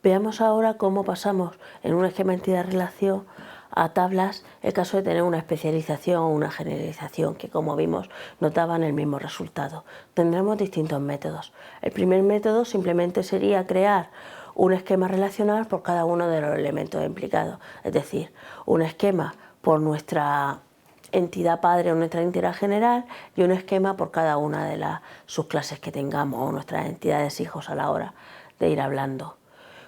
Veamos ahora cómo pasamos en un esquema entidad-relación a tablas el caso de tener una especialización o una generalización que, como vimos, no daban el mismo resultado. Tendremos distintos métodos. El primer método simplemente sería crear un esquema relacional por cada uno de los elementos implicados, es decir, un esquema por nuestra entidad padre o nuestra entidad general y un esquema por cada una de las subclases que tengamos o nuestras entidades hijos a la hora de ir hablando.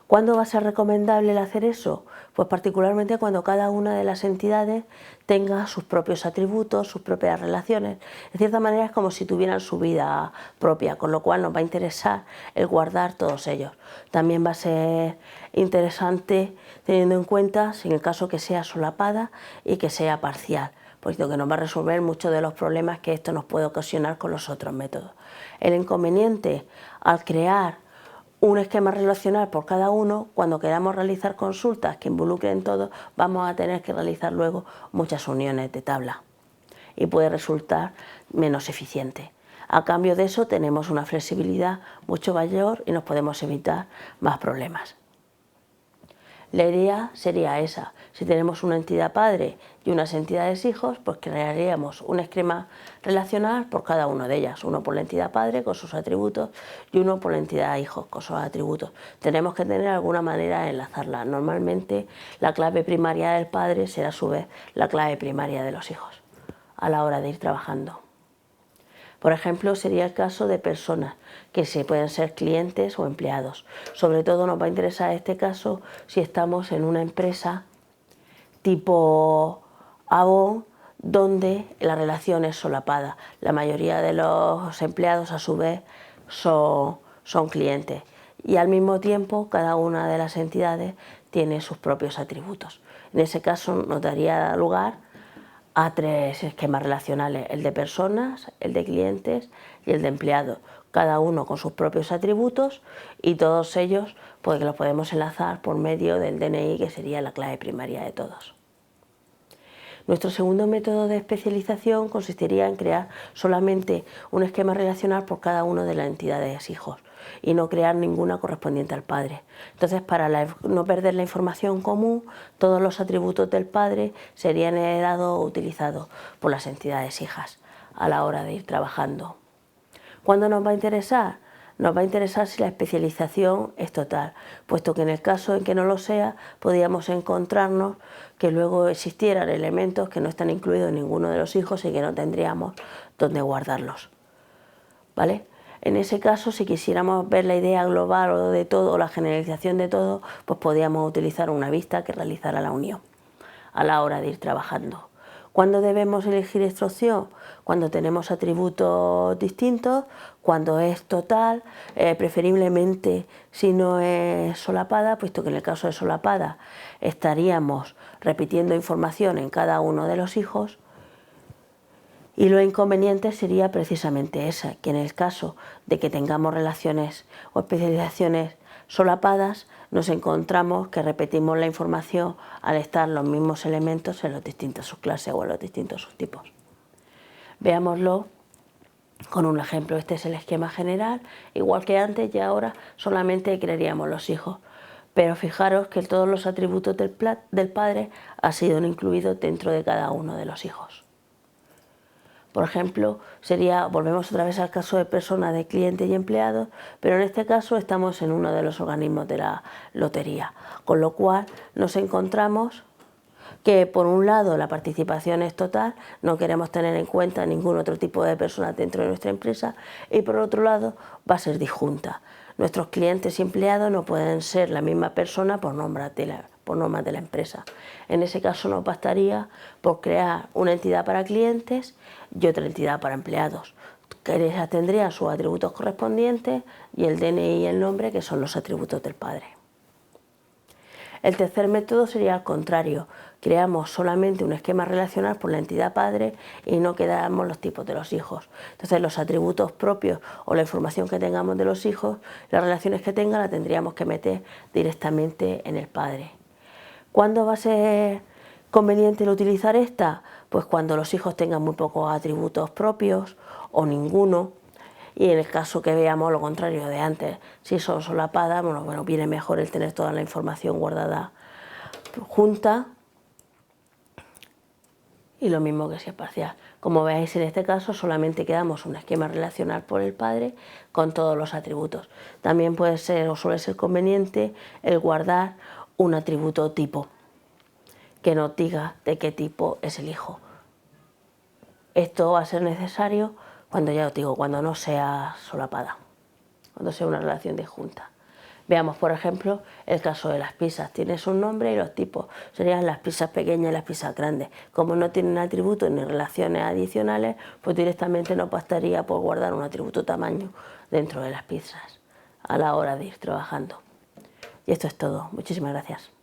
¿Cuándo va a ser recomendable el hacer eso? Pues particularmente cuando cada una de las entidades tenga sus propios atributos, sus propias relaciones. De cierta manera es como si tuvieran su vida propia, con lo cual nos va a interesar el guardar todos ellos. También va a ser interesante teniendo en cuenta si en el caso que sea solapada y que sea parcial, puesto que nos va a resolver muchos de los problemas que esto nos puede ocasionar con los otros métodos. El inconveniente al crear un esquema relacional por cada uno, cuando queramos realizar consultas que involucren todo, vamos a tener que realizar luego muchas uniones de tabla y puede resultar menos eficiente. A cambio de eso tenemos una flexibilidad mucho mayor y nos podemos evitar más problemas. La idea sería esa: si tenemos una entidad padre y unas entidades hijos, pues crearíamos un esquema relacional por cada una de ellas, uno por la entidad padre con sus atributos y uno por la entidad hijos con sus atributos. Tenemos que tener alguna manera de enlazarla. Normalmente la clave primaria del padre será a su vez la clave primaria de los hijos a la hora de ir trabajando. Por ejemplo, sería el caso de personas que pueden ser clientes o empleados. Sobre todo nos va a interesar este caso si estamos en una empresa tipo Avon, donde la relación es solapada. La mayoría de los empleados a su vez son clientes y al mismo tiempo cada una de las entidades tiene sus propios atributos. En ese caso nos daría lugar a tres esquemas relacionales: el de personas, el de clientes y el de empleados, cada uno con sus propios atributos, y todos ellos pues los podemos enlazar por medio del DNI, que sería la clave primaria de todos. Nuestro segundo método de especialización consistiría en crear solamente un esquema relacional por cada uno de las entidades hijos y no crear ninguna correspondiente al padre. Entonces, para no perder la información común, todos los atributos del padre serían heredados o utilizados por las entidades hijas a la hora de ir trabajando. ¿Cuándo nos va a interesar? Nos va a interesar si la especialización es total, puesto que en el caso en que no lo sea, podríamos encontrarnos que luego existieran elementos que no están incluidos en ninguno de los hijos y que no tendríamos dónde guardarlos, ¿vale? En ese caso, si quisiéramos ver la idea global o de todo, o la generalización de todo, pues podríamos utilizar una vista que realizara la unión a la hora de ir trabajando. ¿Cuándo debemos elegir esta opción? Cuando tenemos atributos distintos, cuando es total, preferiblemente si no es solapada, puesto que en el caso de solapada estaríamos repitiendo información en cada uno de los hijos. Y lo inconveniente sería precisamente esa, que en el caso de que tengamos relaciones o especializaciones solapadas, nos encontramos que repetimos la información al estar los mismos elementos en las distintas subclases o en los distintos subtipos. Veámoslo con un ejemplo. Este es el esquema general, igual que antes, y ahora solamente crearíamos los hijos. Pero fijaros que todos los atributos del padre han sido incluidos dentro de cada uno de los hijos. Por ejemplo, volvemos otra vez al caso de personas, de clientes y empleados, pero en este caso estamos en uno de los organismos de la lotería, con lo cual nos encontramos que por un lado la participación es total, no queremos tener en cuenta ningún otro tipo de personas dentro de nuestra empresa, y por otro lado va a ser disjunta. Nuestros clientes y empleados no pueden ser la misma persona por normas de la empresa. En ese caso nos bastaría por crear una entidad para clientes y otra entidad para empleados, que ellas tendrían sus atributos correspondientes y el DNI y el nombre, que son los atributos del padre. El tercer método sería al contrario: creamos solamente un esquema relacional por la entidad padre y no quedamos los tipos de los hijos. Entonces los atributos propios o la información que tengamos de los hijos, las relaciones que tengan, la tendríamos que meter directamente en el padre. ¿Cuándo va a ser conveniente el utilizar esta? Pues cuando los hijos tengan muy pocos atributos propios o ninguno, Y en el caso que veamos lo contrario de antes, si son solapadas, bueno, viene mejor el tener toda la información guardada junta, y lo mismo que si es parcial. Como veis, en este caso solamente quedamos un esquema relacional por el padre con todos los atributos. También puede ser o suele ser conveniente el guardar un atributo tipo que nos diga de qué tipo es el hijo. Esto va a ser necesario cuando, ya os digo, cuando no sea solapada, cuando sea una relación disjunta. Veamos, por ejemplo, el caso de las pizzas. Tiene su nombre y los tipos serían las pizzas pequeñas y las pizzas grandes. Como no tienen atributos ni relaciones adicionales, pues directamente no bastaría por guardar un atributo tamaño dentro de las pizzas a la hora de ir trabajando. Y esto es todo. Muchísimas gracias.